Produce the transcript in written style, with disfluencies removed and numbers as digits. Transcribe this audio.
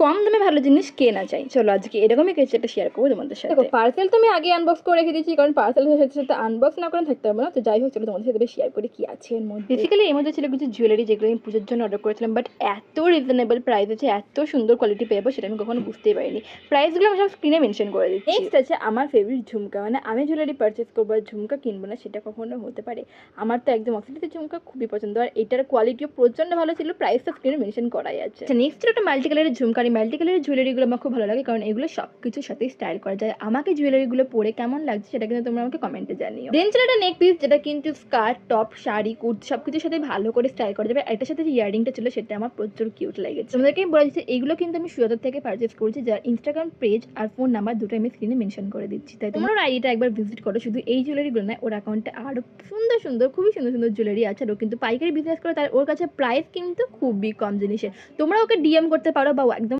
কম দামে ভালো জিনিস কে না চাই। চলো আজকে এরকমই কিছু একটা শেয়ার করবো তোমাদের সাথে। দেখো পার্সেল তো আমি আগে আনবক্স করে রেখে দিয়েছি, কারণ পার্সেলের সাথে সাথে আনবক্স না করে থাকতে পারবো না। তো যাই হোক, চলো তোমাদের সাথে শেয়ার করি কি আছে এর মধ্যে। বেসিক্যালি এর মধ্যে ছিল কিছু জুয়েলারি, যেগুলো আমি পুজোর জন্য অর্ডার করেছিলাম, বাট এত রিজনেবল প্রাইস আছে, এত সুন্দর কোয়ালিটি পেয়ে সেটা আমি কখনো বুঝতেই পারিনি। প্রাইসগুলো আমি সব স্ক্রিনে মেনশন করে দিচ্ছি। নেক্সট আছে আমার ফেভারিট ঝুমকা। মানে আমি জুয়েলারি পারচেস করবো আর ঝুমকা কিনবো না, সেটা কখনো হতে পারে? আমার তো একদম অক্সিডেন্টের ঝুমকা খুবই পছন্দ, আর এটার কোয়ালিটিও প্রচন্ড ভালো ছিল, প্রাইস তো স্ক্রিনে মেনশন করাই আছে। নেক্সট একটা মাল্টি কালারের ঝুমকা। আর মাল্টি কালারের জুয়েলারিগুলো আমার খুব ভালো লাগে, কারণ এগুলো সব কিছুর সাথে স্টাইল করা যায়। আমাকে জুয়েলারিগুলো পরে কেমন লাগছে সেটা কিন্তু তোমরা আমাকে কমেন্টে জানিও। দেন ছিল একটা নেক পিস, যেটা কিন্তু স্কার্ট, টপ, শাড়ি, কুর্তি সব কিছুর সাথে ভালো করে স্টাইল করা যাবে। এটার সাথে যে ইয়ারিংটা ছিল সেটা আমার প্রচুর কিউট লেগেছে। তোমাদেরকে বলে দিচ্ছি, এইগুলো কিন্তু আমি সুজাতার থেকে পারচেস করেছি, যার ইনস্টাগ্রাম পেজ আর ফোন নাম্বার দুটো আমি স্ক্রিনে মেনশন করে দিচ্ছি। তাই তোমরা ওর আইডিটা একবার ভিজিট করো। শুধু এই জুয়েলারিগুলো নয়, ওর অ্যাকাউন্টে আরো সুন্দর সুন্দর, খুবই সুন্দর সুন্দর জুয়েলারি আছে। আর ও কিন্তু পাইকারি বিজনেস করে, তার ওর কাছে প্রাইস কিন্তু খুবই কম জিনিসের। তোমরা ওকে ডিএম করতে পারো বা একদম